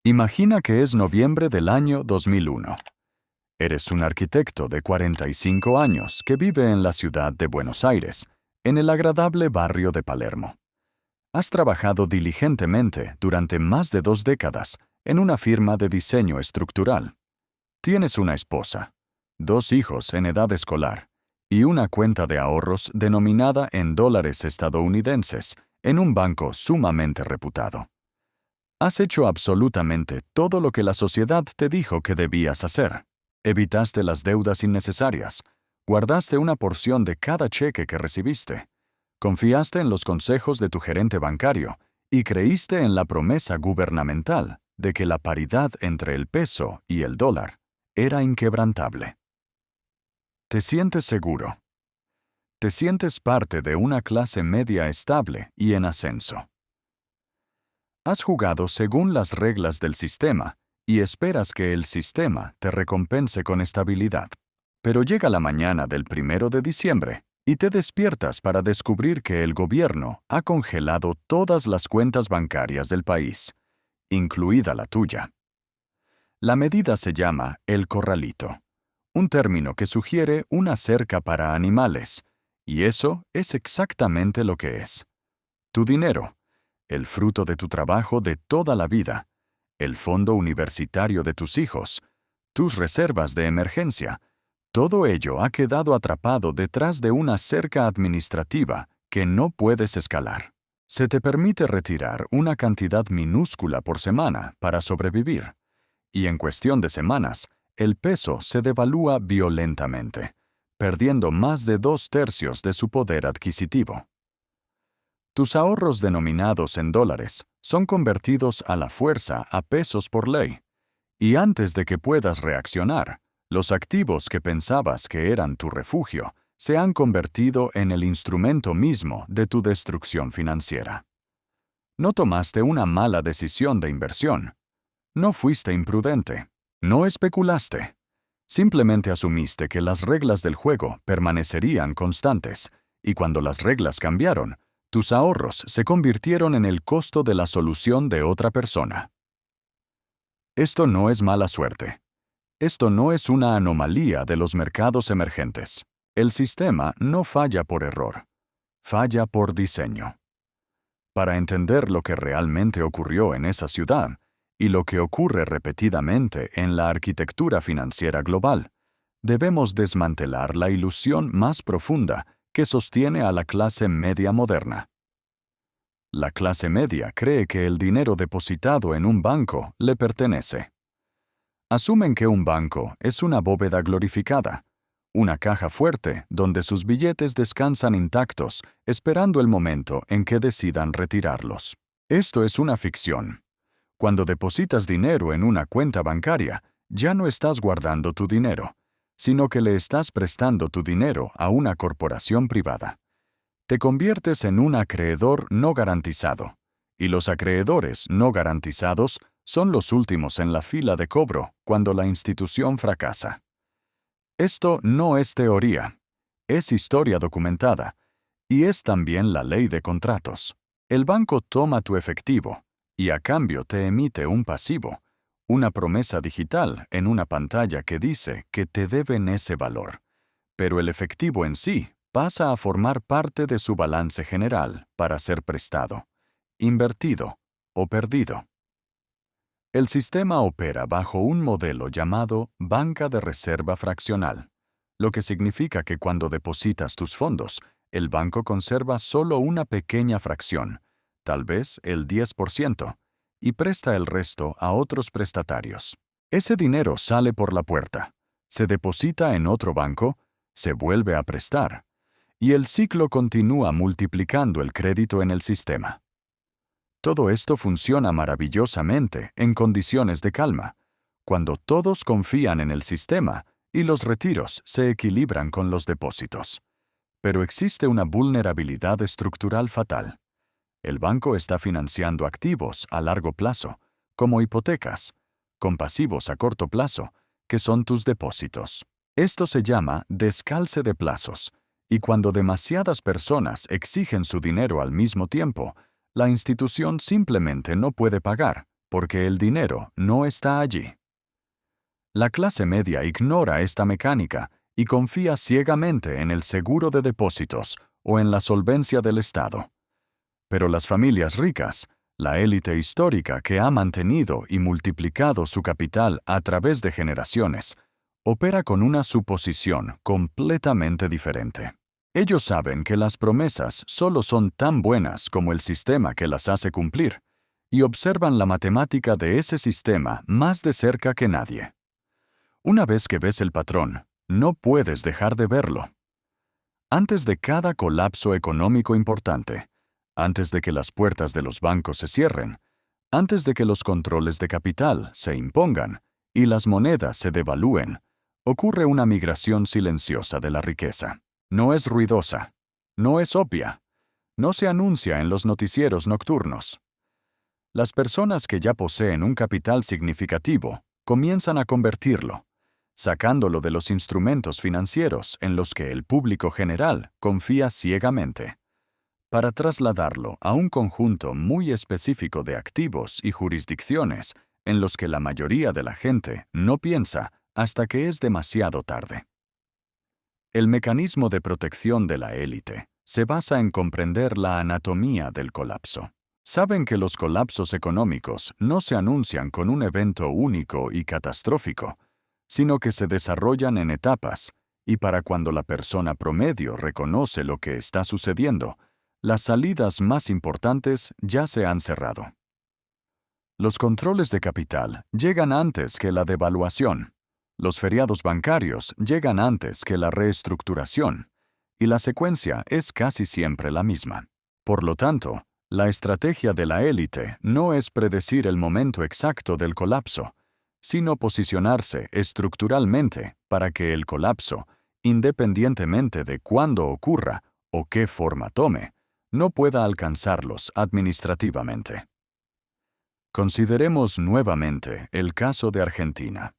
Imagina que es noviembre del año 2001. Eres un arquitecto de 45 años que vive en la ciudad de Buenos Aires, en el agradable barrio de Palermo. Has trabajado diligentemente durante más de 2 décadas en una firma de diseño estructural. Tienes una esposa, 2 hijos en edad escolar y una cuenta de ahorros denominada en dólares estadounidenses en un banco sumamente reputado. Has hecho absolutamente todo lo que la sociedad te dijo que debías hacer. Evitaste las deudas innecesarias, guardaste una porción de cada cheque que recibiste, confiaste en los consejos de tu gerente bancario y creíste en la promesa gubernamental de que la paridad entre el peso y el dólar era inquebrantable. Te sientes seguro. Te sientes parte de una clase media estable y en ascenso. Has jugado según las reglas del sistema y esperas que el sistema te recompense con estabilidad. Pero llega la mañana del 1 de diciembre y te despiertas para descubrir que el gobierno ha congelado todas las cuentas bancarias del país, incluida la tuya. La medida se llama el corralito, un término que sugiere una cerca para animales, y eso es exactamente lo que es. Tu dinero, el fruto de tu trabajo de toda la vida, el fondo universitario de tus hijos, tus reservas de emergencia, todo ello ha quedado atrapado detrás de una cerca administrativa que no puedes escalar. Se te permite retirar una cantidad minúscula por semana para sobrevivir, y en cuestión de semanas, el peso se devalúa violentamente, perdiendo más de 2/3 de su poder adquisitivo. Tus ahorros denominados en dólares son convertidos a la fuerza a pesos por ley, y antes de que puedas reaccionar, los activos que pensabas que eran tu refugio se han convertido en el instrumento mismo de tu destrucción financiera. No tomaste una mala decisión de inversión. No fuiste imprudente. No especulaste. Simplemente asumiste que las reglas del juego permanecerían constantes, y cuando las reglas cambiaron, tus ahorros se convirtieron en el costo de la solución de otra persona. Esto no es mala suerte. Esto no es una anomalía de los mercados emergentes. El sistema no falla por error. Falla por diseño. Para entender lo que realmente ocurrió en esa ciudad y lo que ocurre repetidamente en la arquitectura financiera global, debemos desmantelar la ilusión más profunda que sostiene a la clase media moderna. La clase media cree que el dinero depositado en un banco le pertenece. Asumen que un banco es una bóveda glorificada, una caja fuerte donde sus billetes descansan intactos, esperando el momento en que decidan retirarlos. Esto es una ficción. Cuando depositas dinero en una cuenta bancaria, ya no estás guardando tu dinero, sino que le estás prestando tu dinero a una corporación privada. Te conviertes en un acreedor no garantizado, y los acreedores no garantizados son los últimos en la fila de cobro cuando la institución fracasa. Esto no es teoría, es historia documentada, y es también la ley de contratos. El banco toma tu efectivo, y a cambio te emite un pasivo, una promesa digital en una pantalla que dice que te deben ese valor, pero el efectivo en sí pasa a formar parte de su balance general para ser prestado, invertido o perdido. El sistema opera bajo un modelo llamado banca de reserva fraccional, lo que significa que cuando depositas tus fondos, el banco conserva solo una pequeña fracción, tal vez el 10%, y presta el resto a otros prestatarios. Ese dinero sale por la puerta, se deposita en otro banco, se vuelve a prestar, y el ciclo continúa multiplicando el crédito en el sistema. Todo esto funciona maravillosamente en condiciones de calma, cuando todos confían en el sistema y los retiros se equilibran con los depósitos. Pero existe una vulnerabilidad estructural fatal. El banco está financiando activos a largo plazo, como hipotecas, con pasivos a corto plazo, que son tus depósitos. Esto se llama descalce de plazos, y cuando demasiadas personas exigen su dinero al mismo tiempo, la institución simplemente no puede pagar porque el dinero no está allí. La clase media ignora esta mecánica y confía ciegamente en el seguro de depósitos o en la solvencia del Estado. Pero las familias ricas, la élite histórica que ha mantenido y multiplicado su capital a través de generaciones, opera con una suposición completamente diferente. Ellos saben que las promesas solo son tan buenas como el sistema que las hace cumplir, y observan la matemática de ese sistema más de cerca que nadie. Una vez que ves el patrón, no puedes dejar de verlo. Antes de cada colapso económico importante, antes de que las puertas de los bancos se cierren, antes de que los controles de capital se impongan y las monedas se devalúen, ocurre una migración silenciosa de la riqueza. No es ruidosa, no es obvia, no se anuncia en los noticieros nocturnos. Las personas que ya poseen un capital significativo comienzan a convertirlo, sacándolo de los instrumentos financieros en los que el público general confía ciegamente, para trasladarlo a un conjunto muy específico de activos y jurisdicciones en los que la mayoría de la gente no piensa hasta que es demasiado tarde. El mecanismo de protección de la élite se basa en comprender la anatomía del colapso. Saben que los colapsos económicos no se anuncian con un evento único y catastrófico, sino que se desarrollan en etapas, y para cuando la persona promedio reconoce lo que está sucediendo, las salidas más importantes ya se han cerrado. Los controles de capital llegan antes que la devaluación, los feriados bancarios llegan antes que la reestructuración, y la secuencia es casi siempre la misma. Por lo tanto, la estrategia de la élite no es predecir el momento exacto del colapso, sino posicionarse estructuralmente para que el colapso, independientemente de cuándo ocurra o qué forma tome, no pueda alcanzarlos administrativamente. Consideremos nuevamente el caso de Argentina.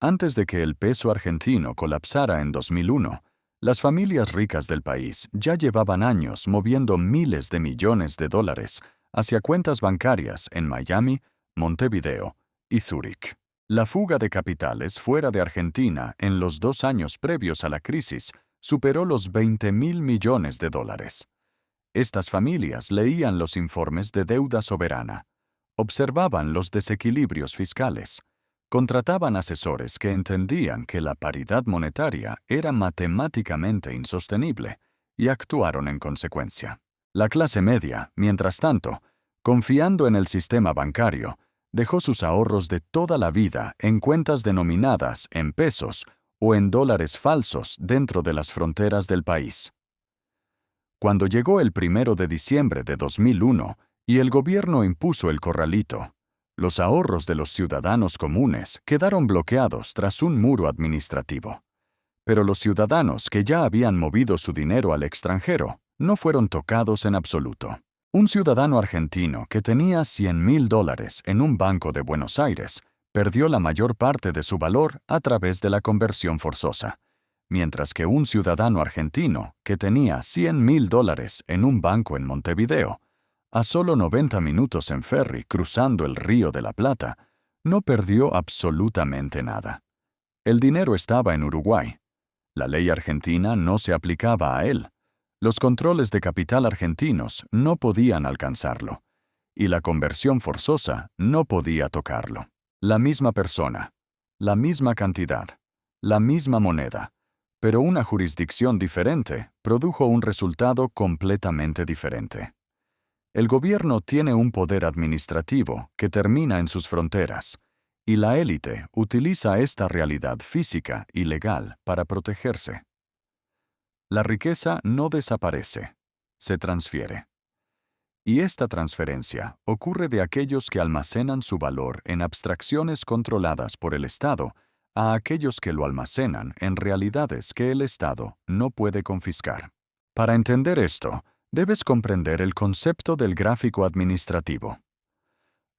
Antes de que el peso argentino colapsara en 2001, las familias ricas del país ya llevaban años moviendo miles de millones de dólares hacia cuentas bancarias en Miami, Montevideo y Zúrich. La fuga de capitales fuera de Argentina en los 2 años previos a la crisis superó los 20.000 millones de dólares. Estas familias leían los informes de deuda soberana, observaban los desequilibrios fiscales, contrataban asesores que entendían que la paridad monetaria era matemáticamente insostenible y actuaron en consecuencia. La clase media, mientras tanto, confiando en el sistema bancario, dejó sus ahorros de toda la vida en cuentas denominadas en pesos o en dólares falsos dentro de las fronteras del país. Cuando llegó el 1 de diciembre de 2001 y el gobierno impuso el corralito, los ahorros de los ciudadanos comunes quedaron bloqueados tras un muro administrativo. Pero los ciudadanos que ya habían movido su dinero al extranjero no fueron tocados en absoluto. Un ciudadano argentino que tenía $100.000 en un banco de Buenos Aires perdió la mayor parte de su valor a través de la conversión forzosa, mientras que un ciudadano argentino que tenía $100.000 en un banco en Montevideo, a solo 90 minutos en ferry cruzando el Río de la Plata, no perdió absolutamente nada. El dinero estaba en Uruguay. La ley argentina no se aplicaba a él. Los controles de capital argentinos no podían alcanzarlo, y la conversión forzosa no podía tocarlo. La misma persona, la misma cantidad, la misma moneda, pero una jurisdicción diferente produjo un resultado completamente diferente. El gobierno tiene un poder administrativo que termina en sus fronteras, y la élite utiliza esta realidad física y legal para protegerse. La riqueza no desaparece, se transfiere. Y esta transferencia ocurre de aquellos que almacenan su valor en abstracciones controladas por el Estado a aquellos que lo almacenan en realidades que el Estado no puede confiscar. Para entender esto, debes comprender el concepto del gráfico administrativo.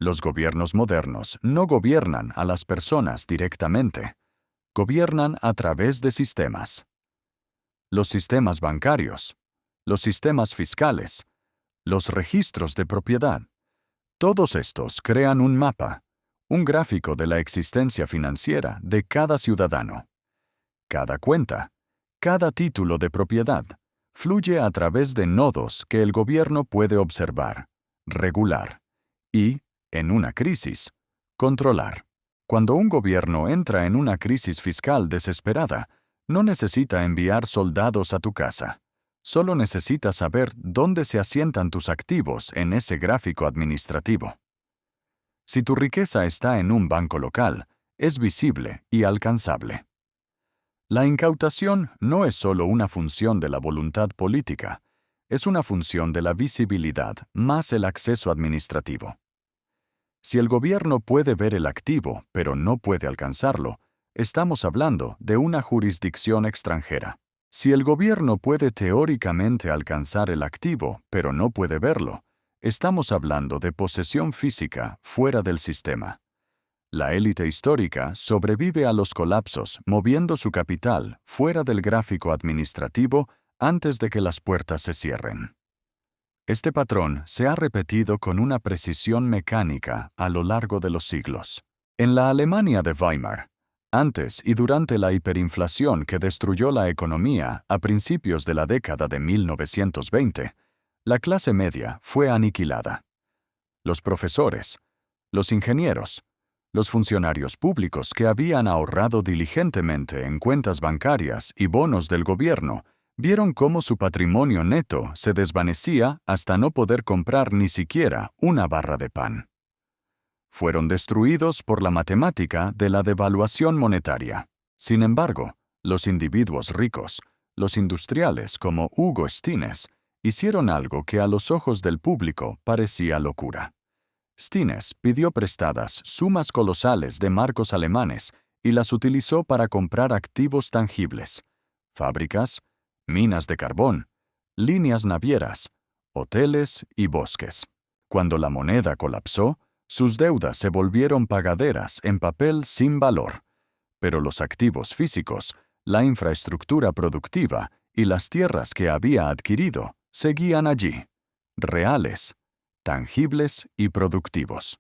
Los gobiernos modernos no gobiernan a las personas directamente, gobiernan a través de sistemas. Los sistemas bancarios, los sistemas fiscales, los registros de propiedad, Todos estos crean un mapa, un gráfico de la existencia financiera de cada ciudadano. Cada cuenta, cada título de propiedad, fluye a través de nodos que el gobierno puede observar, regular y, en una crisis, controlar. Cuando un gobierno entra en una crisis fiscal desesperada, no necesita enviar soldados a tu casa. Solo necesita saber dónde se asientan tus activos en ese gráfico administrativo. Si tu riqueza está en un banco local, es visible y alcanzable. La incautación no es solo una función de la voluntad política, es una función de la visibilidad más el acceso administrativo. Si el gobierno puede ver el activo, pero no puede alcanzarlo, estamos hablando de una jurisdicción extranjera. Si el gobierno puede teóricamente alcanzar el activo, pero no puede verlo, estamos hablando de posesión física fuera del sistema. La élite histórica sobrevive a los colapsos moviendo su capital fuera del gráfico administrativo antes de que las puertas se cierren. Este patrón se ha repetido con una precisión mecánica a lo largo de los siglos. En la Alemania de Weimar, antes y durante la hiperinflación que destruyó la economía a principios de la década de 1920, la clase media fue aniquilada. Los profesores, los ingenieros, los funcionarios públicos que habían ahorrado diligentemente en cuentas bancarias y bonos del gobierno vieron cómo su patrimonio neto se desvanecía hasta no poder comprar ni siquiera una barra de pan. Fueron destruidos por la matemática de la devaluación monetaria. Sin embargo, los individuos ricos, los industriales como Hugo Stinnes, hicieron algo que a los ojos del público parecía locura. Stinnes pidió prestadas sumas colosales de marcos alemanes y las utilizó para comprar activos tangibles, fábricas, minas de carbón, líneas navieras, hoteles y bosques. Cuando la moneda colapsó, sus deudas se volvieron pagaderas en papel sin valor, pero los activos físicos, la infraestructura productiva y las tierras que había adquirido seguían allí, reales, tangibles y productivos.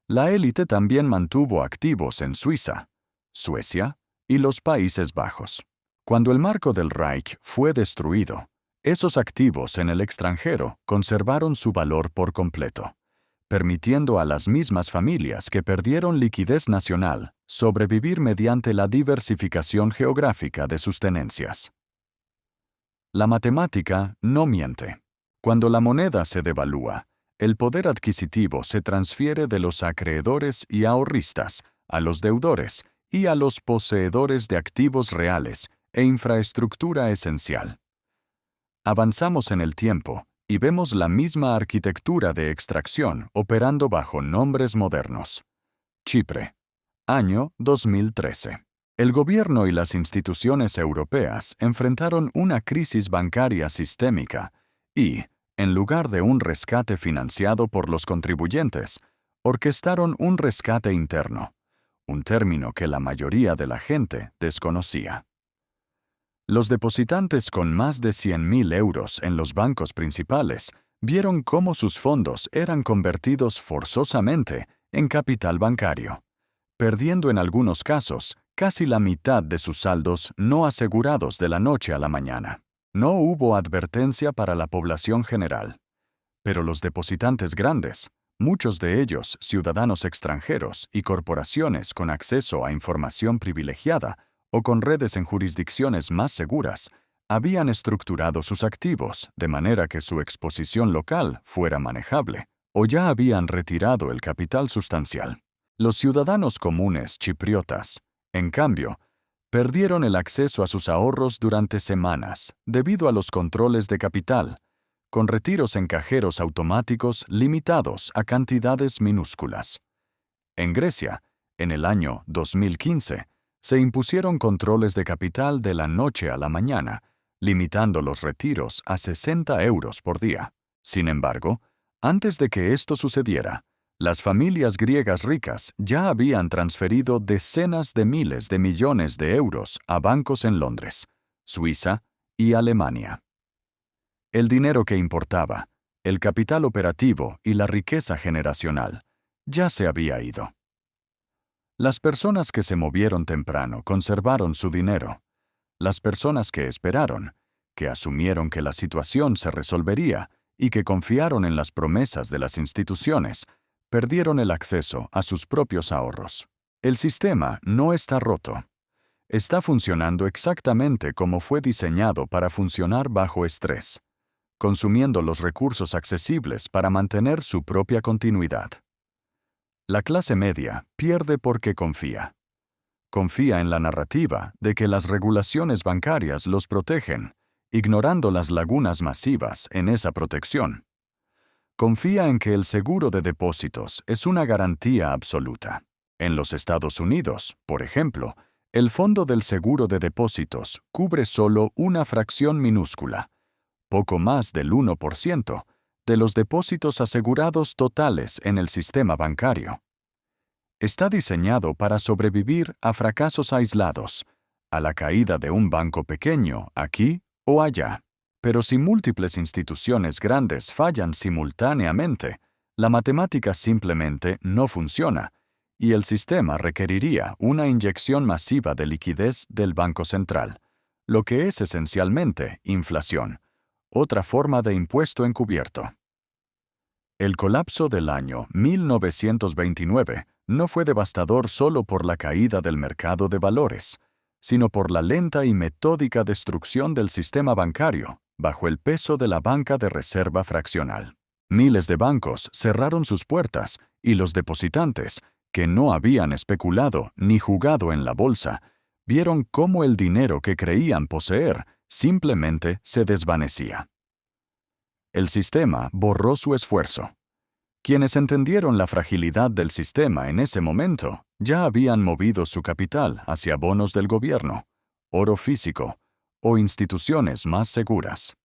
La élite también mantuvo activos en Suiza, Suecia y los Países Bajos. Cuando el marco del Reich fue destruido, esos activos en el extranjero conservaron su valor por completo, permitiendo a las mismas familias que perdieron liquidez nacional sobrevivir mediante la diversificación geográfica de sus tenencias. La matemática no miente. Cuando la moneda se devalúa, el poder adquisitivo se transfiere de los acreedores y ahorristas a los deudores y a los poseedores de activos reales e infraestructura esencial. Avanzamos en el tiempo y vemos la misma arquitectura de extracción operando bajo nombres modernos. Chipre, año 2013. El gobierno y las instituciones europeas enfrentaron una crisis bancaria sistémica y, en lugar de un rescate financiado por los contribuyentes, orquestaron un rescate interno, un término que la mayoría de la gente desconocía. Los depositantes con más de 100.000 euros en los bancos principales vieron cómo sus fondos eran convertidos forzosamente en capital bancario, perdiendo en algunos casos casi la mitad de sus saldos no asegurados de la noche a la mañana. No hubo advertencia para la población general, pero los depositantes grandes, muchos de ellos ciudadanos extranjeros y corporaciones con acceso a información privilegiada o con redes en jurisdicciones más seguras, habían estructurado sus activos de manera que su exposición local fuera manejable, o ya habían retirado el capital sustancial. Los ciudadanos comunes chipriotas, en cambio, perdieron el acceso a sus ahorros durante semanas debido a los controles de capital, con retiros en cajeros automáticos limitados a cantidades minúsculas. En Grecia, en el año 2015, se impusieron controles de capital de la noche a la mañana, limitando los retiros a 60 euros por día. Sin embargo, antes de que esto sucediera, las familias griegas ricas ya habían transferido decenas de miles de millones de euros a bancos en Londres, Suiza y Alemania. El dinero que importaba, El capital operativo y la riqueza generacional ya se había ido. Las personas que se movieron temprano conservaron su dinero. Las personas que esperaron, que asumieron que la situación se resolvería y que confiaron en las promesas de las instituciones, perdieron el acceso a sus propios ahorros. El sistema no está roto. Está funcionando exactamente como fue diseñado para funcionar bajo estrés, consumiendo los recursos accesibles para mantener su propia continuidad. La clase media pierde porque confía. Confía en la narrativa de que las regulaciones bancarias los protegen, ignorando las lagunas masivas en esa protección. Confía en que el seguro de depósitos es una garantía absoluta. En los Estados Unidos, por ejemplo, el Fondo del Seguro de Depósitos cubre solo una fracción minúscula, poco más del 1%, de los depósitos asegurados totales en el sistema bancario. Está diseñado para sobrevivir a fracasos aislados, a la caída de un banco pequeño aquí o allá. Pero si múltiples instituciones grandes fallan simultáneamente, la matemática simplemente no funciona, y el sistema requeriría una inyección masiva de liquidez del Banco Central, lo que es esencialmente inflación, otra forma de impuesto encubierto. El colapso del año 1929 no fue devastador solo por la caída del mercado de valores, sino por la lenta y metódica destrucción del sistema bancario bajo el peso de la banca de reserva fraccional. Miles de bancos cerraron sus puertas y los depositantes, que no habían especulado ni jugado en la bolsa, vieron cómo el dinero que creían poseer simplemente se desvanecía. El sistema borró su esfuerzo. Quienes entendieron la fragilidad del sistema en ese momento ya habían movido su capital hacia bonos del gobierno, oro físico o instituciones más seguras.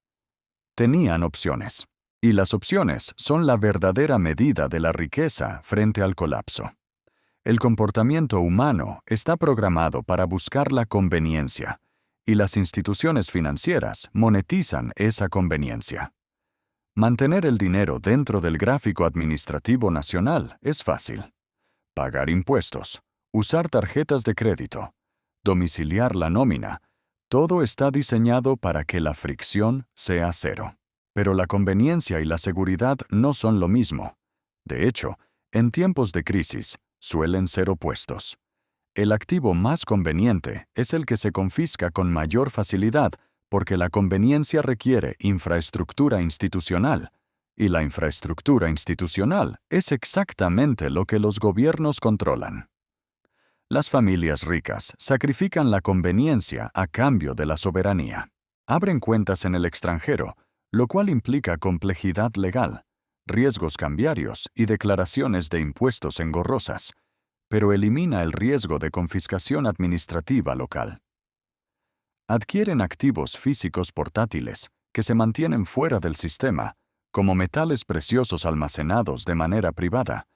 Tenían opciones, y las opciones son la verdadera medida de la riqueza frente al colapso. El comportamiento humano está programado para buscar la conveniencia, y las instituciones financieras monetizan esa conveniencia. Mantener el dinero dentro del gráfico administrativo nacional es fácil. Pagar impuestos, usar tarjetas de crédito, domiciliar la nómina, todo está diseñado para que la fricción sea cero. Pero la conveniencia y la seguridad no son lo mismo. De hecho, en tiempos de crisis, suelen ser opuestos. El activo más conveniente es el que se confisca con mayor facilidad porque la conveniencia requiere infraestructura institucional, y la infraestructura institucional es exactamente lo que los gobiernos controlan. Las familias ricas sacrifican la conveniencia a cambio de la soberanía. Abren cuentas en el extranjero, lo cual implica complejidad legal, riesgos cambiarios y declaraciones de impuestos engorrosas, pero elimina el riesgo de confiscación administrativa local. Adquieren activos físicos portátiles que se mantienen fuera del sistema, como metales preciosos almacenados de manera privada,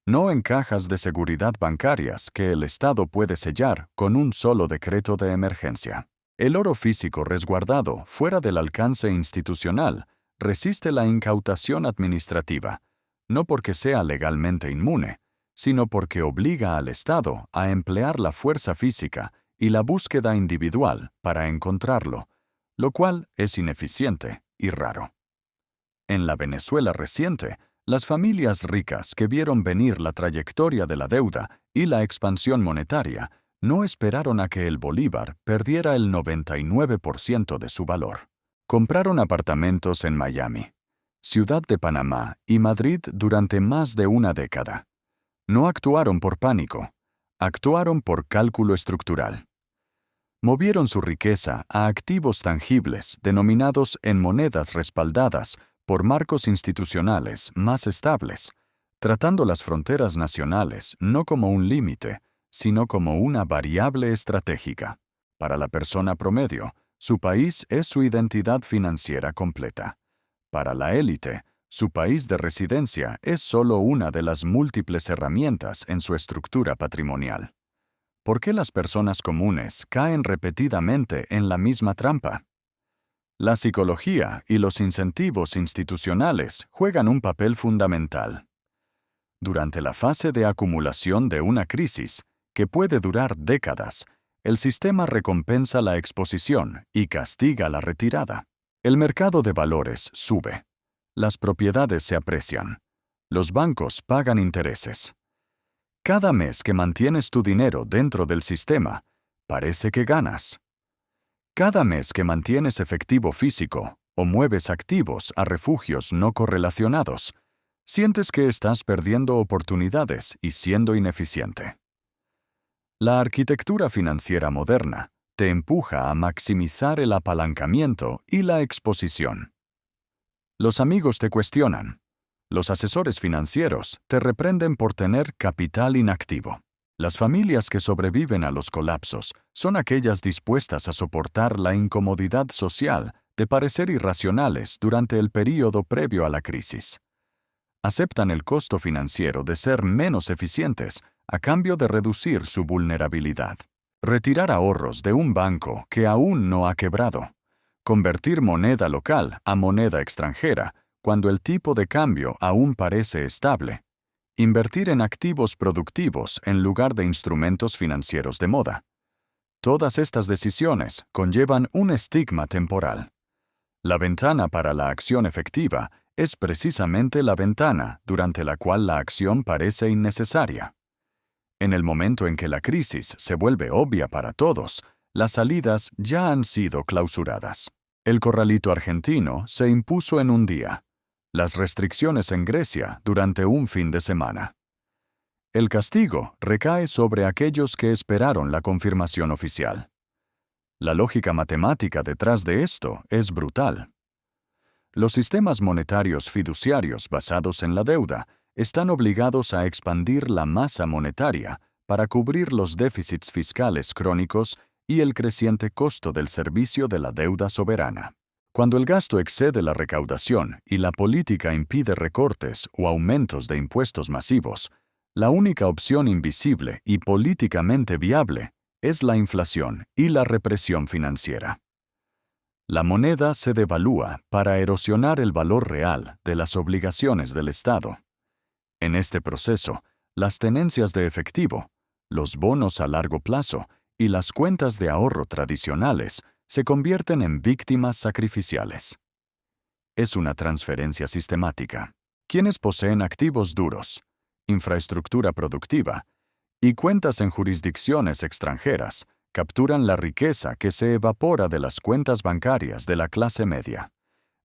no en cajas de seguridad bancarias que el Estado puede sellar con un solo decreto de emergencia. El oro físico resguardado fuera del alcance institucional resiste la incautación administrativa, no porque sea legalmente inmune, sino porque obliga al Estado a emplear la fuerza física y la búsqueda individual para encontrarlo, lo cual es ineficiente y raro. En la Venezuela reciente, las familias ricas que vieron venir la trayectoria de la deuda y la expansión monetaria no esperaron a que el bolívar perdiera el 99% de su valor. Compraron apartamentos en Miami, Ciudad de Panamá y Madrid durante más de una década. No actuaron por pánico, actuaron por cálculo estructural. Movieron su riqueza a activos tangibles denominados en monedas respaldadas por marcos institucionales más estables, tratando las fronteras nacionales no como un límite, sino como una variable estratégica. Para la persona promedio, su país es su identidad financiera completa. Para la élite, su país de residencia es solo una de las múltiples herramientas en su estructura patrimonial. ¿Por qué las personas comunes caen repetidamente en la misma trampa? La psicología y los incentivos institucionales juegan un papel fundamental. Durante la fase de acumulación de una crisis, que puede durar décadas, el sistema recompensa la exposición y castiga la retirada. El mercado de valores sube. Las propiedades se aprecian. Los bancos pagan intereses. Cada mes que mantienes tu dinero dentro del sistema, parece que ganas. Cada mes que mantienes efectivo físico o mueves activos a refugios no correlacionados, sientes que estás perdiendo oportunidades y siendo ineficiente. La arquitectura financiera moderna te empuja a maximizar el apalancamiento y la exposición. Los amigos te cuestionan. Los asesores financieros te reprenden por tener capital inactivo. Las familias que sobreviven a los colapsos son aquellas dispuestas a soportar la incomodidad social de parecer irracionales durante el período previo a la crisis. Aceptan el costo financiero de ser menos eficientes a cambio de reducir su vulnerabilidad. Retirar ahorros de un banco que aún no ha quebrado. Convertir moneda local a moneda extranjera cuando el tipo de cambio aún parece estable. Invertir en activos productivos en lugar de instrumentos financieros de moda. Todas estas decisiones conllevan un estigma temporal. La ventana para la acción efectiva es precisamente la ventana durante la cual la acción parece innecesaria. En el momento en que la crisis se vuelve obvia para todos, las salidas ya han sido clausuradas. El corralito argentino se impuso en un día. Las restricciones en Grecia durante un fin de semana. El castigo recae sobre aquellos que esperaron la confirmación oficial. La lógica matemática detrás de esto es brutal. Los sistemas monetarios fiduciarios basados en la deuda están obligados a expandir la masa monetaria para cubrir los déficits fiscales crónicos y el creciente costo del servicio de la deuda soberana. Cuando el gasto excede la recaudación y la política impide recortes o aumentos de impuestos masivos, la única opción invisible y políticamente viable es la inflación y la represión financiera. La moneda se devalúa para erosionar el valor real de las obligaciones del Estado. En este proceso, las tenencias de efectivo, los bonos a largo plazo y las cuentas de ahorro tradicionales se convierten en víctimas sacrificiales. Es una transferencia sistemática. Quienes poseen activos duros, infraestructura productiva y cuentas en jurisdicciones extranjeras capturan la riqueza que se evapora de las cuentas bancarias de la clase media.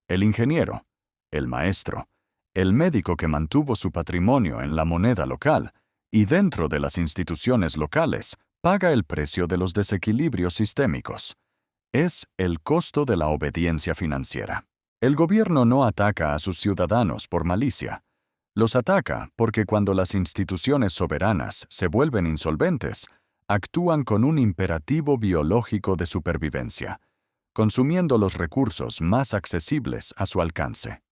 El ingeniero, el maestro, el médico que mantuvo su patrimonio en la moneda local y dentro de las instituciones locales paga el precio de los desequilibrios sistémicos. Es el costo de la obediencia financiera. El gobierno no ataca a sus ciudadanos por malicia. Los ataca porque cuando las instituciones soberanas se vuelven insolventes, actúan con un imperativo biológico de supervivencia, consumiendo los recursos más accesibles a su alcance.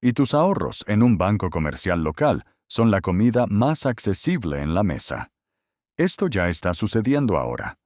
Y tus ahorros en un banco comercial local son la comida más accesible en la mesa. Esto ya está sucediendo ahora.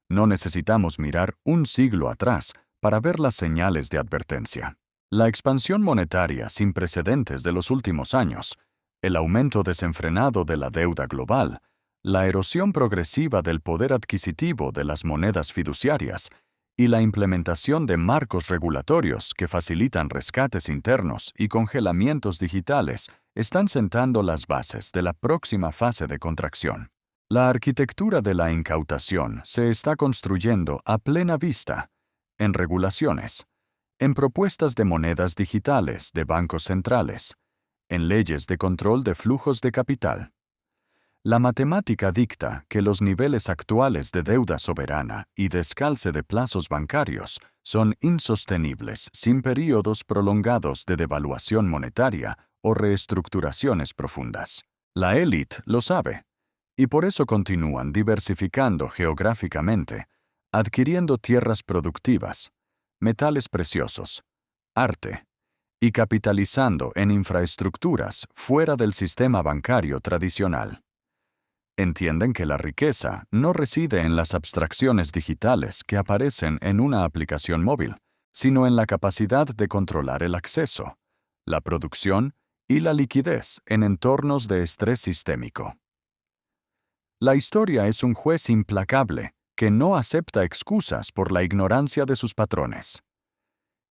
No necesitamos mirar un siglo atrás para ver las señales de advertencia. La expansión monetaria sin precedentes de los últimos años, el aumento desenfrenado de la deuda global, la erosión progresiva del poder adquisitivo de las monedas fiduciarias y la implementación de marcos regulatorios que facilitan rescates internos y congelamientos digitales están sentando las bases de la próxima fase de contracción. La arquitectura de la incautación se está construyendo a plena vista, en regulaciones, en propuestas de monedas digitales de bancos centrales, en leyes de control de flujos de capital. La matemática dicta que los niveles actuales de deuda soberana y descalce de plazos bancarios son insostenibles sin períodos prolongados de devaluación monetaria o reestructuraciones profundas. La élite lo sabe, y por eso continúan diversificando geográficamente, adquiriendo tierras productivas, metales preciosos, arte, y capitalizando en infraestructuras fuera del sistema bancario tradicional. Entienden que la riqueza no reside en las abstracciones digitales que aparecen en una aplicación móvil, sino en la capacidad de controlar el acceso, la producción y la liquidez en entornos de estrés sistémico. La historia es un juez implacable que no acepta excusas por la ignorancia de sus patrones.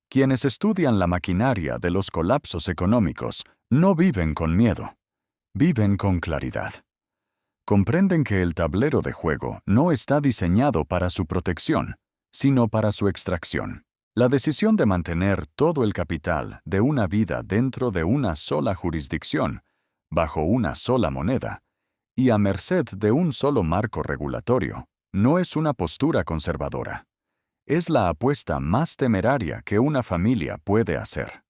Quienes estudian la maquinaria de los colapsos económicos no viven con miedo, viven con claridad. Comprenden que el tablero de juego no está diseñado para su protección, sino para su extracción. La decisión de mantener todo el capital de una vida dentro de una sola jurisdicción, bajo una sola moneda, y a merced de un solo marco regulatorio, no es una postura conservadora. Es la apuesta más temeraria que una familia puede hacer.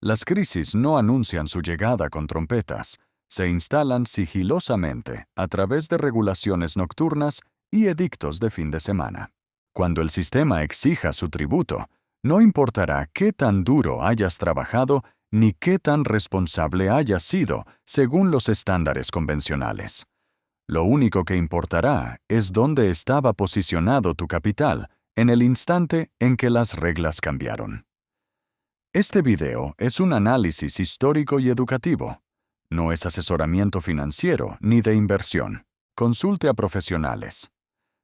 Las crisis no anuncian su llegada con trompetas, se instalan sigilosamente a través de regulaciones nocturnas y edictos de fin de semana. Cuando el sistema exija su tributo, no importará qué tan duro hayas trabajado ni qué tan responsable hayas sido según los estándares convencionales. Lo único que importará es dónde estaba posicionado tu capital en el instante en que las reglas cambiaron. Este video es un análisis histórico y educativo. No es asesoramiento financiero ni de inversión. Consulte a profesionales.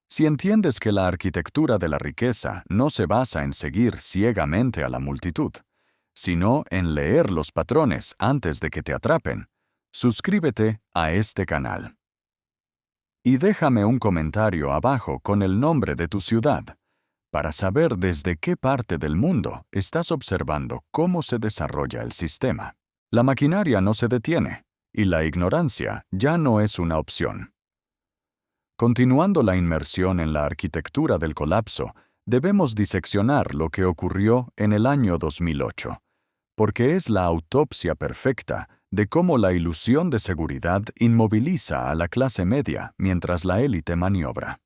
Si entiendes que la arquitectura de la riqueza no se basa en seguir ciegamente a la multitud, sino en leer los patrones antes de que te atrapen, suscríbete a este canal. Y déjame un comentario abajo con el nombre de tu ciudad, para saber desde qué parte del mundo estás observando cómo se desarrolla el sistema. La maquinaria no se detiene, y la ignorancia ya no es una opción. Continuando la inmersión en la arquitectura del colapso, debemos diseccionar lo que ocurrió en el año 2008, porque es la autopsia perfecta de cómo la ilusión de seguridad inmoviliza a la clase media mientras la élite maniobra.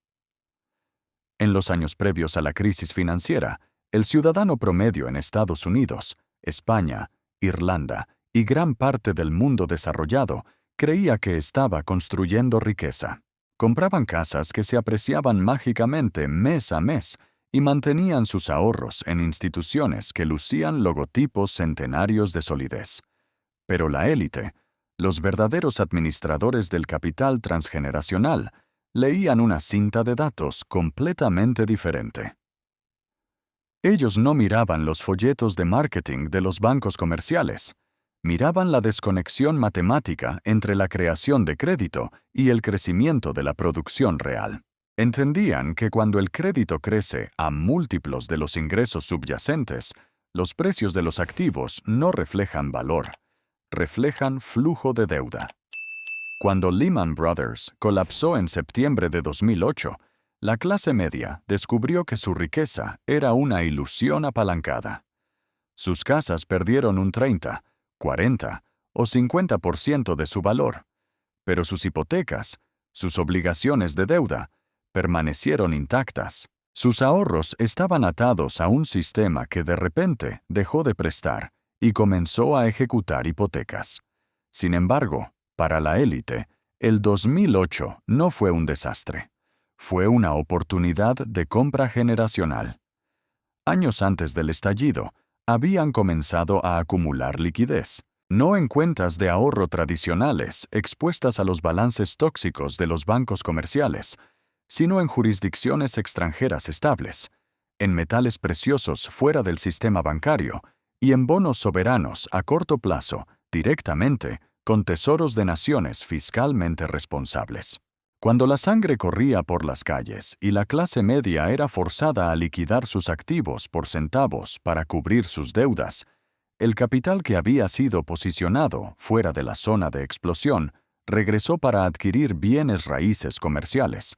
En los años previos a la crisis financiera, el ciudadano promedio en Estados Unidos, España, Irlanda y gran parte del mundo desarrollado creía que estaba construyendo riqueza. Compraban casas que se apreciaban mágicamente mes a mes y mantenían sus ahorros en instituciones que lucían logotipos centenarios de solidez. Pero la élite, los verdaderos administradores del capital transgeneracional, leían una cinta de datos completamente diferente. Ellos no miraban los folletos de marketing de los bancos comerciales, miraban la desconexión matemática entre la creación de crédito y el crecimiento de la producción real. Entendían que cuando el crédito crece a múltiplos de los ingresos subyacentes, los precios de los activos no reflejan valor, reflejan flujo de deuda. Cuando Lehman Brothers colapsó en septiembre de 2008, la clase media descubrió que su riqueza era una ilusión apalancada. Sus casas perdieron un 30, 40 o 50% de su valor, pero sus hipotecas, sus obligaciones de deuda, permanecieron intactas. Sus ahorros estaban atados a un sistema que de repente dejó de prestar y comenzó a ejecutar hipotecas. Sin embargo, para la élite, el 2008 no fue un desastre. Fue una oportunidad de compra generacional. Años antes del estallido, habían comenzado a acumular liquidez, no en cuentas de ahorro tradicionales expuestas a los balances tóxicos de los bancos comerciales, sino en jurisdicciones extranjeras estables, en metales preciosos fuera del sistema bancario y en bonos soberanos a corto plazo, directamente, con tesoros de naciones fiscalmente responsables. Cuando la sangre corría por las calles y la clase media era forzada a liquidar sus activos por centavos para cubrir sus deudas, el capital que había sido posicionado fuera de la zona de explosión regresó para adquirir bienes raíces comerciales,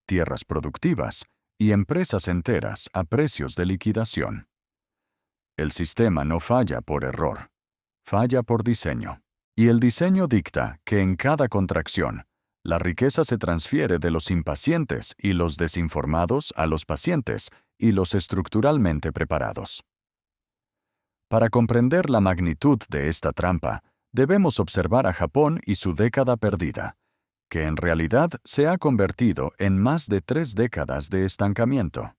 tierras productivas y empresas enteras a precios de liquidación. El sistema no falla por error, falla por diseño. Y el diseño dicta que en cada contracción, la riqueza se transfiere de los impacientes y los desinformados a los pacientes y los estructuralmente preparados. Para comprender la magnitud de esta trampa, debemos observar a Japón y su década perdida, que en realidad se ha convertido en más de 3 décadas de estancamiento.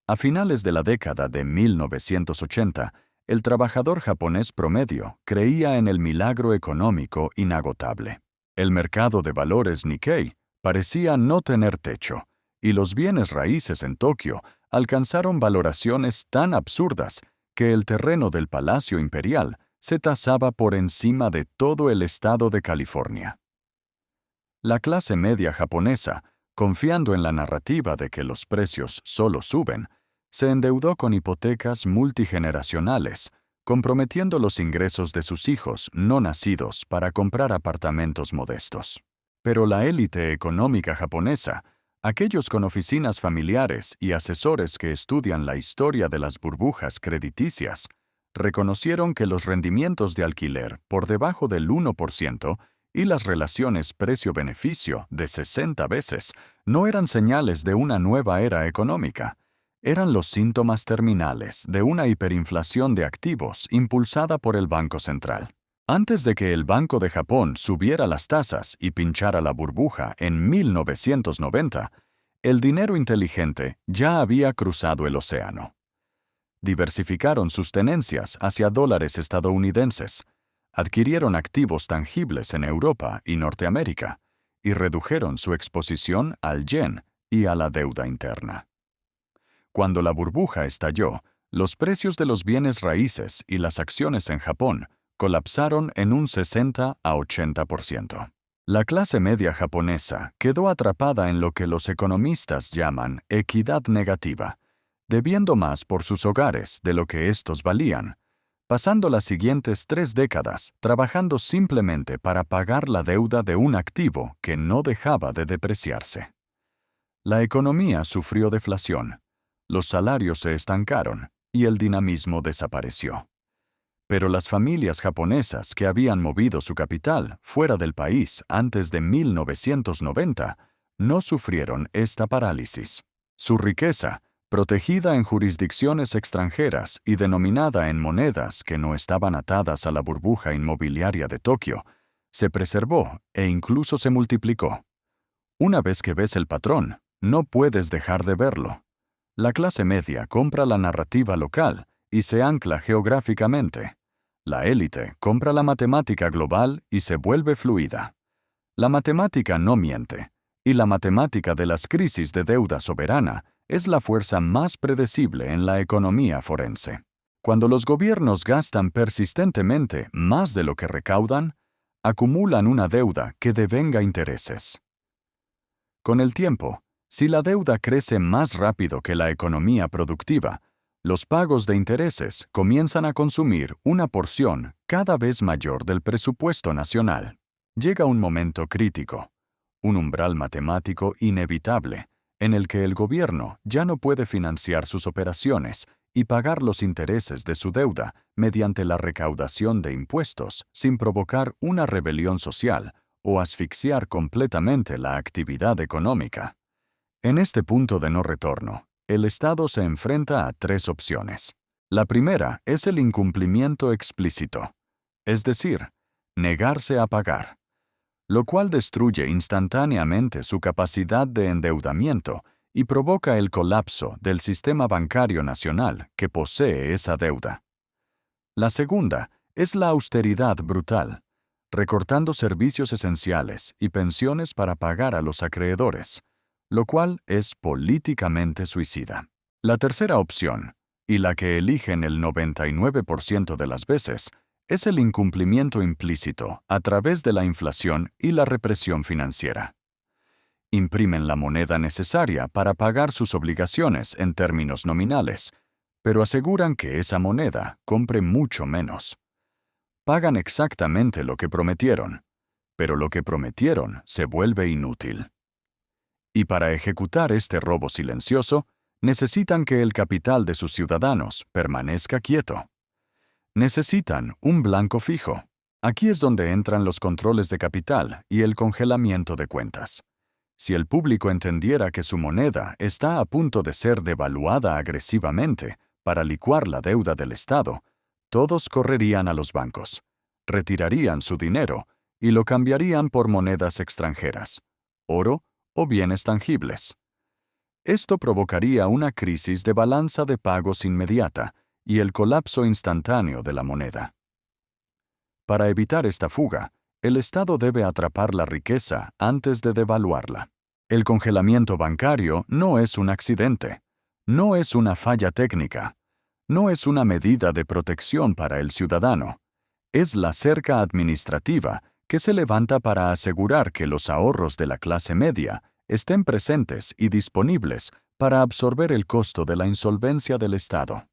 A finales de la década de 1980, el trabajador japonés promedio creía en el milagro económico inagotable. El mercado de valores Nikkei parecía no tener techo, y los bienes raíces en Tokio alcanzaron valoraciones tan absurdas que el terreno del Palacio Imperial se tasaba por encima de todo el estado de California. La clase media japonesa, confiando en la narrativa de que los precios solo suben, se endeudó con hipotecas multigeneracionales, comprometiendo los ingresos de sus hijos no nacidos para comprar apartamentos modestos. Pero la élite económica japonesa, aquellos con oficinas familiares y asesores que estudian la historia de las burbujas crediticias, reconocieron que los rendimientos de alquiler por debajo del 1% y las relaciones precio-beneficio de 60 veces no eran señales de una nueva era económica. Eran los síntomas terminales de una hiperinflación de activos impulsada por el Banco Central. Antes de que el Banco de Japón subiera las tasas y pinchara la burbuja en 1990, el dinero inteligente ya había cruzado el océano. Diversificaron sus tenencias hacia dólares estadounidenses, adquirieron activos tangibles en Europa y Norteamérica, y redujeron su exposición al yen y a la deuda interna. Cuando la burbuja estalló, los precios de los bienes raíces y las acciones en Japón colapsaron en un 60 a 80%. La clase media japonesa quedó atrapada en lo que los economistas llaman equidad negativa, debiendo más por sus hogares de lo que estos valían, pasando las siguientes 3 décadas trabajando simplemente para pagar la deuda de un activo que no dejaba de depreciarse. La economía sufrió deflación, los salarios se estancaron y el dinamismo desapareció. Pero las familias japonesas que habían movido su capital fuera del país antes de 1990 no sufrieron esta parálisis. Su riqueza, protegida en jurisdicciones extranjeras y denominada en monedas que no estaban atadas a la burbuja inmobiliaria de Tokio, se preservó e incluso se multiplicó. Una vez que ves el patrón, no puedes dejar de verlo. La clase media compra la narrativa local y se ancla geográficamente. La élite compra la matemática global y se vuelve fluida. La matemática no miente, y la matemática de las crisis de deuda soberana es la fuerza más predecible en la economía forense. Cuando los gobiernos gastan persistentemente más de lo que recaudan, acumulan una deuda que devenga intereses. Con el tiempo, si la deuda crece más rápido que la economía productiva, los pagos de intereses comienzan a consumir una porción cada vez mayor del presupuesto nacional. Llega un momento crítico, un umbral matemático inevitable, en el que el gobierno ya no puede financiar sus operaciones y pagar los intereses de su deuda mediante la recaudación de impuestos sin provocar una rebelión social o asfixiar completamente la actividad económica. En este punto de no retorno, el Estado se enfrenta a 3 opciones. La primera es el incumplimiento explícito, es decir, negarse a pagar, lo cual destruye instantáneamente su capacidad de endeudamiento y provoca el colapso del sistema bancario nacional que posee esa deuda. La segunda es la austeridad brutal, recortando servicios esenciales y pensiones para pagar a los acreedores, lo cual es políticamente suicida. La tercera opción, y la que eligen el 99% de las veces, es el incumplimiento implícito a través de la inflación y la represión financiera. Imprimen la moneda necesaria para pagar sus obligaciones en términos nominales, pero aseguran que esa moneda compre mucho menos. Pagan exactamente lo que prometieron, pero lo que prometieron se vuelve inútil. Y para ejecutar este robo silencioso, necesitan que el capital de sus ciudadanos permanezca quieto. Necesitan un blanco fijo. Aquí es donde entran los controles de capital y el congelamiento de cuentas. Si el público entendiera que su moneda está a punto de ser devaluada agresivamente para licuar la deuda del Estado, todos correrían a los bancos, retirarían su dinero y lo cambiarían por monedas extranjeras, oro o bienes tangibles. Esto provocaría una crisis de balanza de pagos inmediata y el colapso instantáneo de la moneda. Para evitar esta fuga, el Estado debe atrapar la riqueza antes de devaluarla. El congelamiento bancario no es un accidente, no es una falla técnica, no es una medida de protección para el ciudadano. Es la cerca administrativa que se levanta para asegurar que los ahorros de la clase media estén presentes y disponibles para absorber el costo de la insolvencia del Estado.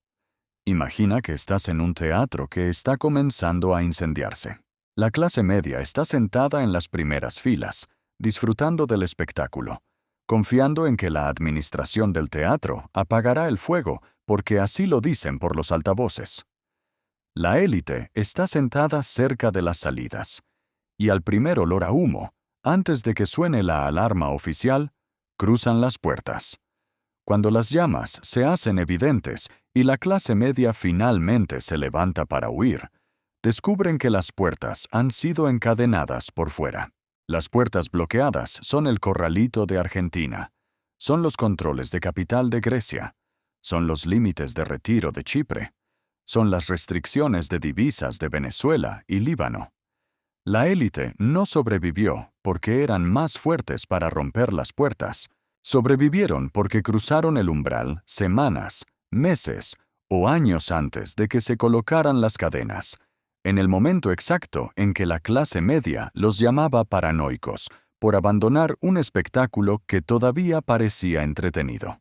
Imagina que estás en un teatro que está comenzando a incendiarse. La clase media está sentada en las primeras filas, disfrutando del espectáculo, confiando en que la administración del teatro apagará el fuego porque así lo dicen por los altavoces. La élite está sentada cerca de las salidas, y al primer olor a humo, antes de que suene la alarma oficial, cruzan las puertas. Cuando las llamas se hacen evidentes y la clase media finalmente se levanta para huir, descubren que las puertas han sido encadenadas por fuera. Las puertas bloqueadas son el corralito de Argentina, son los controles de capital de Grecia, son los límites de retiro de Chipre, son las restricciones de divisas de Venezuela y Líbano. La élite no sobrevivió porque eran más fuertes para romper las puertas. Sobrevivieron porque cruzaron el umbral semanas, meses o años antes de que se colocaran las cadenas, en el momento exacto en que la clase media los llamaba paranoicos por abandonar un espectáculo que todavía parecía entretenido.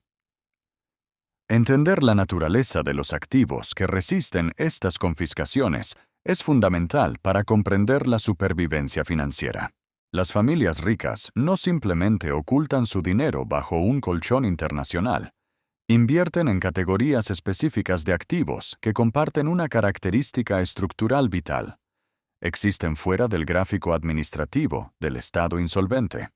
Entender la naturaleza de los activos que resisten estas confiscaciones es fundamental para comprender la supervivencia financiera. Las familias ricas no simplemente ocultan su dinero bajo un colchón internacional. Invierten en categorías específicas de activos que comparten una característica estructural vital. Existen fuera del gráfico administrativo del Estado insolvente.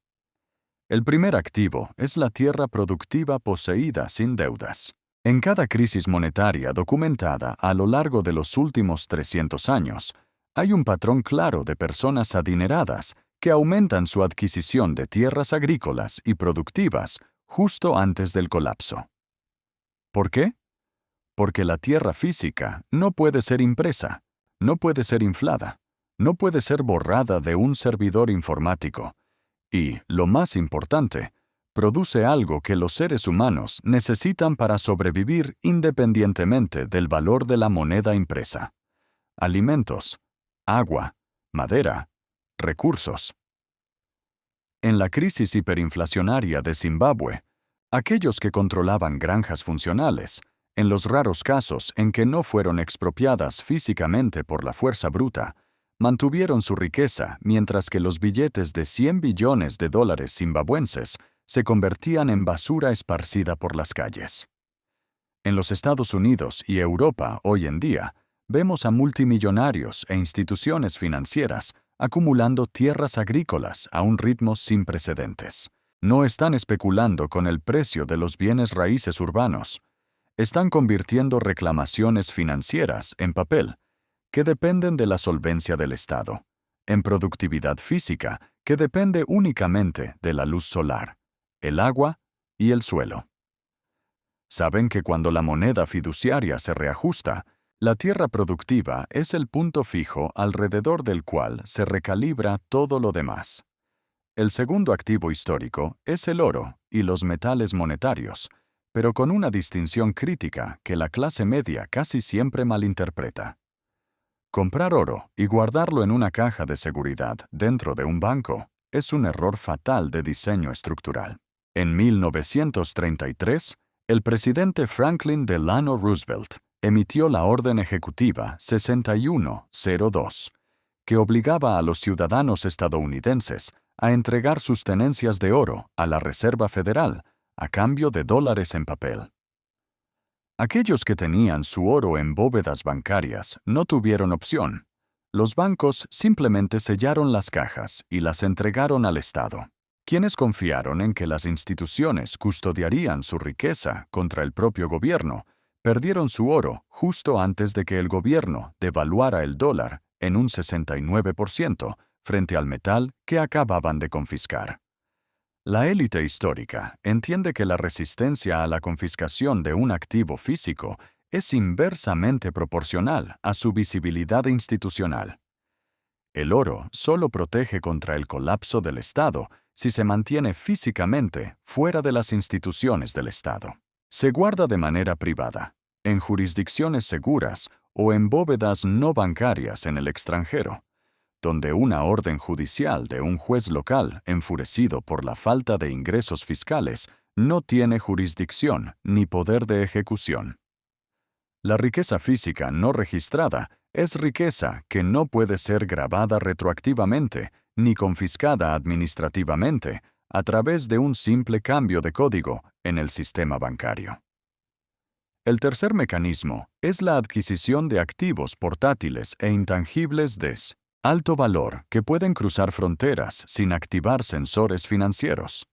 El primer activo es la tierra productiva poseída sin deudas. En cada crisis monetaria documentada a lo largo de los últimos 300 años, hay un patrón claro de personas adineradas que aumentan su adquisición de tierras agrícolas y productivas justo antes del colapso. ¿Por qué? Porque la tierra física no puede ser impresa, no puede ser inflada, no puede ser borrada de un servidor informático y, lo más importante, produce algo que los seres humanos necesitan para sobrevivir independientemente del valor de la moneda impresa: alimentos, agua, madera, recursos. En la crisis hiperinflacionaria de Zimbabue, aquellos que controlaban granjas funcionales, en los raros casos en que no fueron expropiadas físicamente por la fuerza bruta, mantuvieron su riqueza mientras que los billetes de 100 billones de dólares zimbabuenses se convertían en basura esparcida por las calles. En los Estados Unidos y Europa hoy en día, vemos a multimillonarios e instituciones financieras acumulando tierras agrícolas a un ritmo sin precedentes. No están especulando con el precio de los bienes raíces urbanos. Están convirtiendo reclamaciones financieras en papel, que dependen de la solvencia del Estado, en productividad física, que depende únicamente de la luz solar, el agua y el suelo. Saben que cuando la moneda fiduciaria se reajusta, la tierra productiva es el punto fijo alrededor del cual se recalibra todo lo demás. El segundo activo histórico es el oro y los metales monetarios, pero con una distinción crítica que la clase media casi siempre malinterpreta. Comprar oro y guardarlo en una caja de seguridad dentro de un banco es un error fatal de diseño estructural. En 1933, el presidente Franklin Delano Roosevelt emitió la Orden Ejecutiva 6102, que obligaba a los ciudadanos estadounidenses a entregar sus tenencias de oro a la Reserva Federal a cambio de dólares en papel. Aquellos que tenían su oro en bóvedas bancarias no tuvieron opción. Los bancos simplemente sellaron las cajas y las entregaron al Estado. Quienes confiaron en que las instituciones custodiarían su riqueza contra el propio gobierno, perdieron su oro justo antes de que el gobierno devaluara el dólar en un 69% frente al metal que acababan de confiscar. La élite histórica entiende que la resistencia a la confiscación de un activo físico es inversamente proporcional a su visibilidad institucional. El oro solo protege contra el colapso del Estado si se mantiene físicamente fuera de las instituciones del Estado. Se guarda de manera privada, en jurisdicciones seguras o en bóvedas no bancarias en el extranjero, donde una orden judicial de un juez local enfurecido por la falta de ingresos fiscales no tiene jurisdicción ni poder de ejecución. La riqueza física no registrada es riqueza que no puede ser grabada retroactivamente ni confiscada administrativamente a través de un simple cambio de código en el sistema bancario. El tercer mecanismo es la adquisición de activos portátiles e intangibles de alto valor que pueden cruzar fronteras sin activar sensores financieros.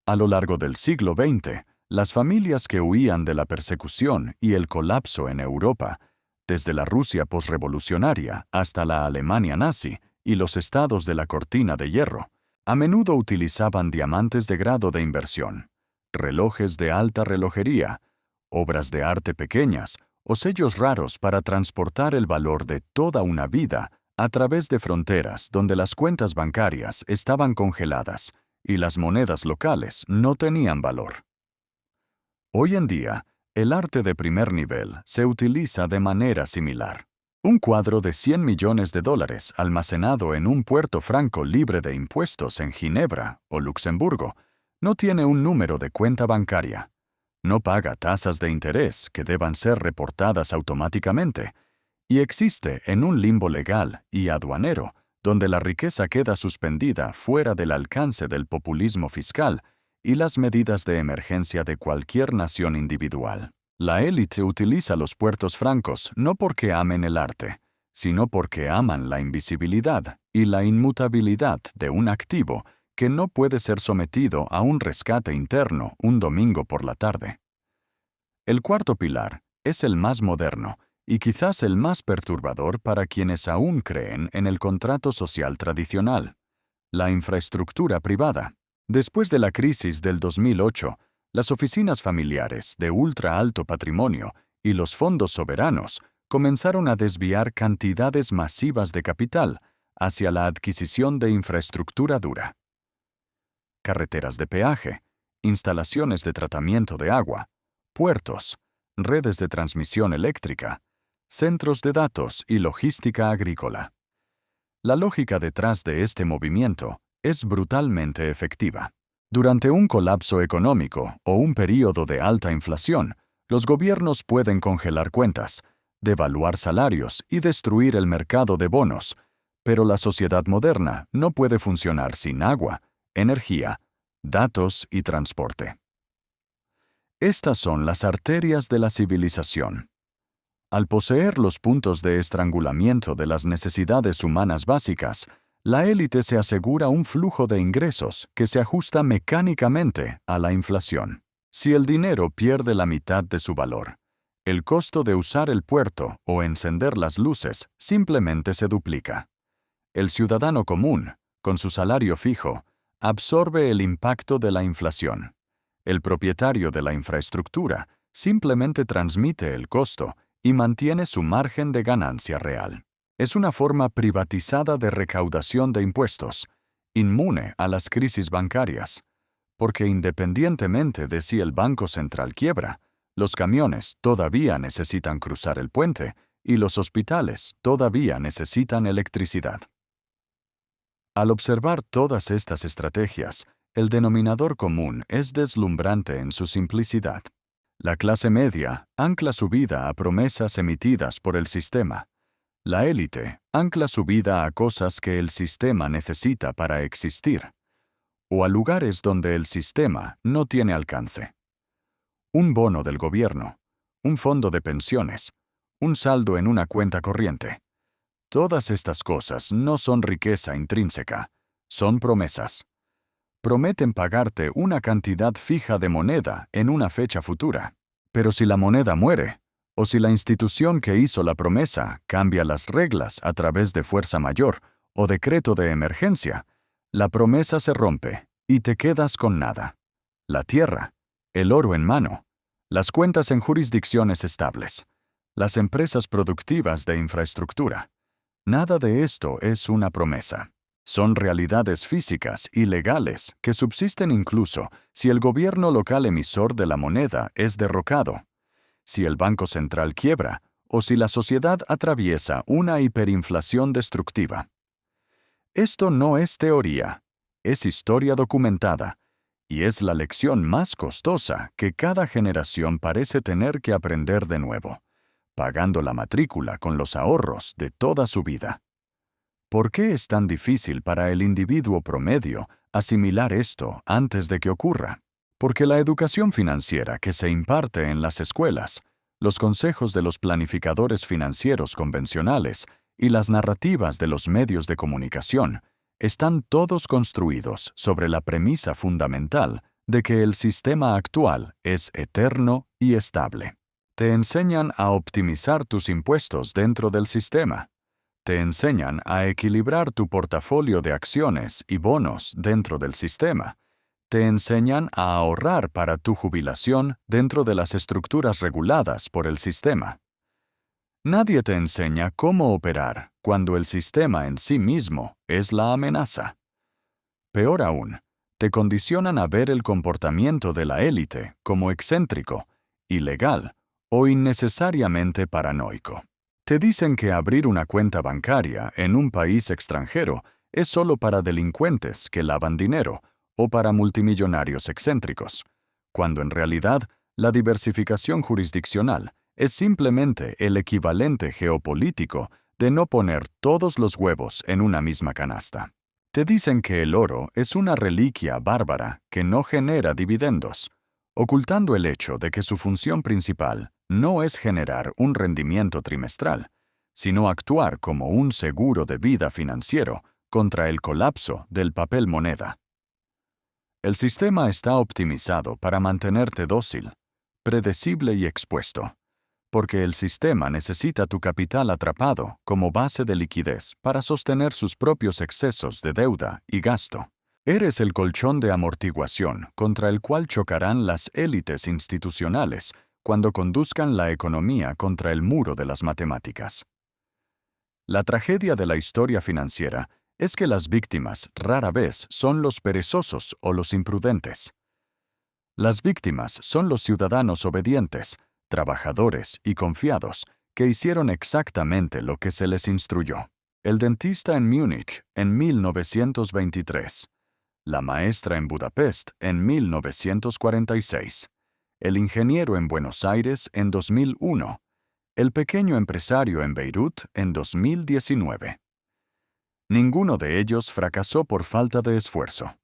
A lo largo del siglo XX, las familias que huían de la persecución y el colapso en Europa, desde la Rusia posrevolucionaria hasta la Alemania nazi y los estados de la Cortina de Hierro, a menudo utilizaban diamantes de grado de inversión, relojes de alta relojería, obras de arte pequeñas o sellos raros para transportar el valor de toda una vida a través de fronteras donde las cuentas bancarias estaban congeladas y las monedas locales no tenían valor. Hoy en día, el arte de primer nivel se utiliza de manera similar. Un cuadro de $100 millones almacenado en un puerto franco libre de impuestos en Ginebra o Luxemburgo no tiene un número de cuenta bancaria, no paga tasas de interés que deban ser reportadas automáticamente, y existe en un limbo legal y aduanero donde la riqueza queda suspendida fuera del alcance del populismo fiscal y las medidas de emergencia de cualquier nación individual. La élite utiliza los puertos francos no porque amen el arte, sino porque aman la invisibilidad y la inmutabilidad de un activo que no puede ser sometido a un rescate interno un domingo por la tarde. El cuarto pilar es el más moderno y quizás el más perturbador para quienes aún creen en el contrato social tradicional: la infraestructura privada. Después de la crisis del 2008, las oficinas familiares de ultra alto patrimonio y los fondos soberanos comenzaron a desviar cantidades masivas de capital hacia la adquisición de infraestructura dura. Carreteras de peaje, instalaciones de tratamiento de agua, puertos, redes de transmisión eléctrica, centros de datos y logística agrícola. La lógica detrás de este movimiento es brutalmente efectiva. Durante un colapso económico o un período de alta inflación, los gobiernos pueden congelar cuentas, devaluar salarios y destruir el mercado de bonos, pero la sociedad moderna no puede funcionar sin agua, energía, datos y transporte. Estas son las arterias de la civilización. Al poseer los puntos de estrangulamiento de las necesidades humanas básicas, la élite se asegura un flujo de ingresos que se ajusta mecánicamente a la inflación. Si el dinero pierde la mitad de su valor, el costo de usar el puerto o encender las luces simplemente se duplica. El ciudadano común, con su salario fijo, absorbe el impacto de la inflación. El propietario de la infraestructura simplemente transmite el costo y mantiene su margen de ganancia real. Es una forma privatizada de recaudación de impuestos, inmune a las crisis bancarias, porque independientemente de si el Banco Central quiebra, los camiones todavía necesitan cruzar el puente y los hospitales todavía necesitan electricidad. Al observar todas estas estrategias, el denominador común es deslumbrante en su simplicidad. La clase media ancla su vida a promesas emitidas por el sistema. La élite ancla su vida a cosas que el sistema necesita para existir, o a lugares donde el sistema no tiene alcance. Un bono del gobierno, un fondo de pensiones, un saldo en una cuenta corriente. Todas estas cosas no son riqueza intrínseca, son promesas. Prometen pagarte una cantidad fija de moneda en una fecha futura. Pero si la moneda muere, o si la institución que hizo la promesa cambia las reglas a través de fuerza mayor o decreto de emergencia, la promesa se rompe y te quedas con nada. La tierra, el oro en mano, las cuentas en jurisdicciones estables, las empresas productivas de infraestructura. Nada de esto es una promesa. Son realidades físicas y legales que subsisten incluso si el gobierno local emisor de la moneda es derrocado, si el Banco Central quiebra o si la sociedad atraviesa una hiperinflación destructiva. Esto no es teoría, es historia documentada, y es la lección más costosa que cada generación parece tener que aprender de nuevo, pagando la matrícula con los ahorros de toda su vida. ¿Por qué es tan difícil para el individuo promedio asimilar esto antes de que ocurra? Porque la educación financiera que se imparte en las escuelas, los consejos de los planificadores financieros convencionales y las narrativas de los medios de comunicación están todos construidos sobre la premisa fundamental de que el sistema actual es eterno y estable. Te enseñan a optimizar tus impuestos dentro del sistema. Te enseñan a equilibrar tu portafolio de acciones y bonos dentro del sistema. Te enseñan a ahorrar para tu jubilación dentro de las estructuras reguladas por el sistema. Nadie te enseña cómo operar cuando el sistema en sí mismo es la amenaza. Peor aún, te condicionan a ver el comportamiento de la élite como excéntrico, ilegal o innecesariamente paranoico. Te dicen que abrir una cuenta bancaria en un país extranjero es solo para delincuentes que lavan dinero o para multimillonarios excéntricos, cuando en realidad la diversificación jurisdiccional es simplemente el equivalente geopolítico de no poner todos los huevos en una misma canasta. Te dicen que el oro es una reliquia bárbara que no genera dividendos, ocultando el hecho de que su función principal no es generar un rendimiento trimestral, sino actuar como un seguro de vida financiero contra el colapso del papel moneda. El sistema está optimizado para mantenerte dócil, predecible y expuesto, porque el sistema necesita tu capital atrapado como base de liquidez para sostener sus propios excesos de deuda y gasto. Eres el colchón de amortiguación contra el cual chocarán las élites institucionales cuando conduzcan la economía contra el muro de las matemáticas. La tragedia de la historia financiera es que las víctimas rara vez son los perezosos o los imprudentes. Las víctimas son los ciudadanos obedientes, trabajadores y confiados que hicieron exactamente lo que se les instruyó. El dentista en Múnich en 1923, la maestra en Budapest en 1946, el ingeniero en Buenos Aires en 2001, el pequeño empresario en Beirut en 2019. Ninguno de ellos fracasó por falta de esfuerzo.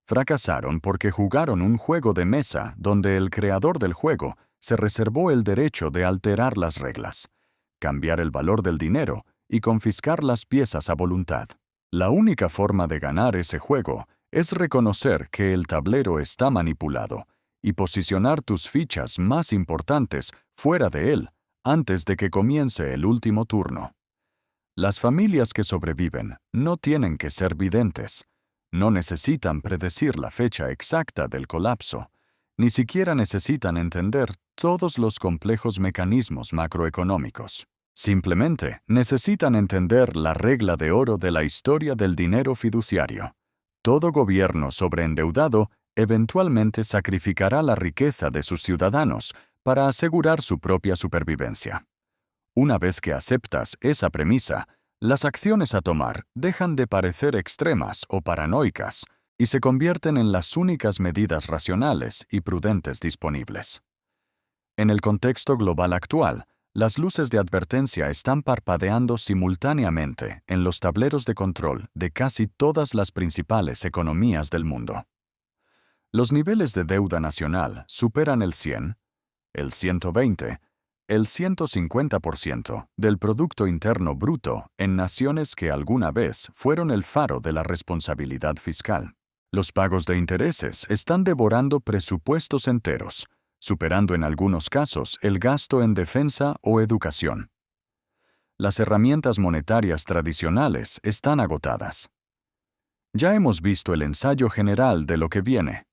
Fracasaron porque jugaron un juego de mesa donde el creador del juego se reservó el derecho de alterar las reglas, cambiar el valor del dinero y confiscar las piezas a voluntad. La única forma de ganar ese juego es reconocer que el tablero está manipulado y posicionar tus fichas más importantes fuera de él antes de que comience el último turno. Las familias que sobreviven no tienen que ser videntes, no necesitan predecir la fecha exacta del colapso, ni siquiera necesitan entender todos los complejos mecanismos macroeconómicos. Simplemente necesitan entender la regla de oro de la historia del dinero fiduciario. Todo gobierno sobreendeudado eventualmente sacrificará la riqueza de sus ciudadanos para asegurar su propia supervivencia. Una vez que aceptas esa premisa, las acciones a tomar dejan de parecer extremas o paranoicas y se convierten en las únicas medidas racionales y prudentes disponibles. En el contexto global actual, las luces de advertencia están parpadeando simultáneamente en los tableros de control de casi todas las principales economías del mundo. Los niveles de deuda nacional superan el 100, el 120, el 150% del Producto Interno Bruto en naciones que alguna vez fueron el faro de la responsabilidad fiscal. Los pagos de intereses están devorando presupuestos enteros, superando en algunos casos el gasto en defensa o educación. Las herramientas monetarias tradicionales están agotadas. Ya hemos visto el ensayo general de lo que viene.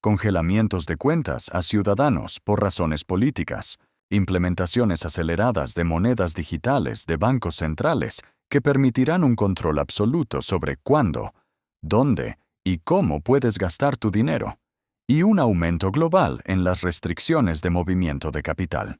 Congelamientos de cuentas a ciudadanos por razones políticas, implementaciones aceleradas de monedas digitales de bancos centrales que permitirán un control absoluto sobre cuándo, dónde y cómo puedes gastar tu dinero, y un aumento global en las restricciones de movimiento de capital.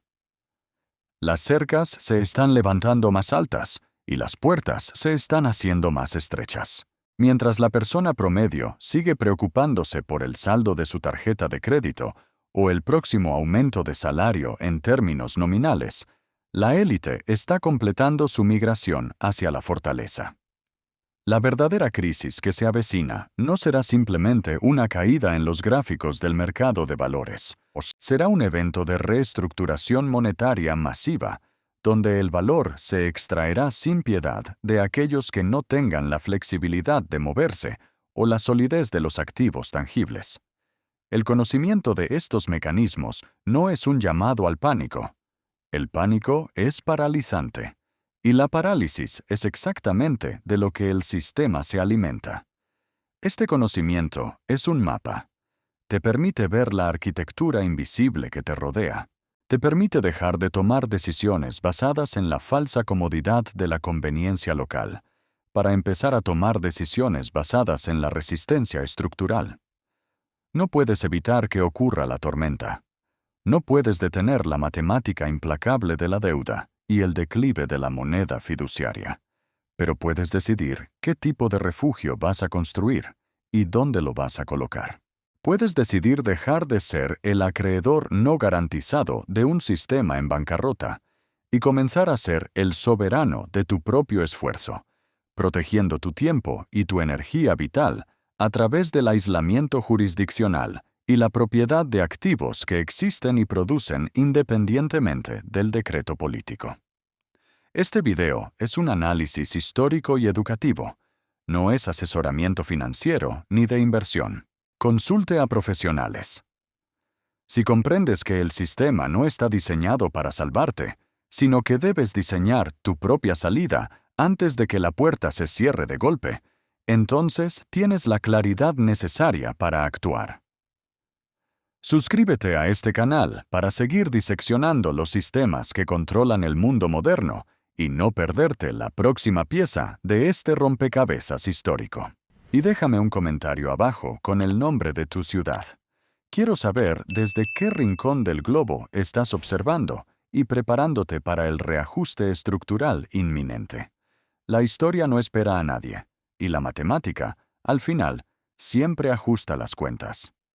Las cercas se están levantando más altas y las puertas se están haciendo más estrechas. Mientras la persona promedio sigue preocupándose por el saldo de su tarjeta de crédito o el próximo aumento de salario en términos nominales, la élite está completando su migración hacia la fortaleza. La verdadera crisis que se avecina no será simplemente una caída en los gráficos del mercado de valores, será un evento de reestructuración monetaria masiva, donde el valor se extraerá sin piedad de aquellos que no tengan la flexibilidad de moverse o la solidez de los activos tangibles. El conocimiento de estos mecanismos no es un llamado al pánico. El pánico es paralizante, y la parálisis es exactamente de lo que el sistema se alimenta. Este conocimiento es un mapa. Te permite ver la arquitectura invisible que te rodea. Te permite dejar de tomar decisiones basadas en la falsa comodidad de la conveniencia local, para empezar a tomar decisiones basadas en la resistencia estructural. No puedes evitar que ocurra la tormenta. No puedes detener la matemática implacable de la deuda y el declive de la moneda fiduciaria. Pero puedes decidir qué tipo de refugio vas a construir y dónde lo vas a colocar. Puedes decidir dejar de ser el acreedor no garantizado de un sistema en bancarrota y comenzar a ser el soberano de tu propio esfuerzo, protegiendo tu tiempo y tu energía vital a través del aislamiento jurisdiccional y la propiedad de activos que existen y producen independientemente del decreto político. Este video es un análisis histórico y educativo. No es asesoramiento financiero ni de inversión. Consulte a profesionales. Si comprendes que el sistema no está diseñado para salvarte, sino que debes diseñar tu propia salida antes de que la puerta se cierre de golpe, entonces tienes la claridad necesaria para actuar. Suscríbete a este canal para seguir diseccionando los sistemas que controlan el mundo moderno y no perderte la próxima pieza de este rompecabezas histórico. Y déjame un comentario abajo con el nombre de tu ciudad. Quiero saber desde qué rincón del globo estás observando y preparándote para el reajuste estructural inminente. La historia no espera a nadie, y la matemática, al final, siempre ajusta las cuentas.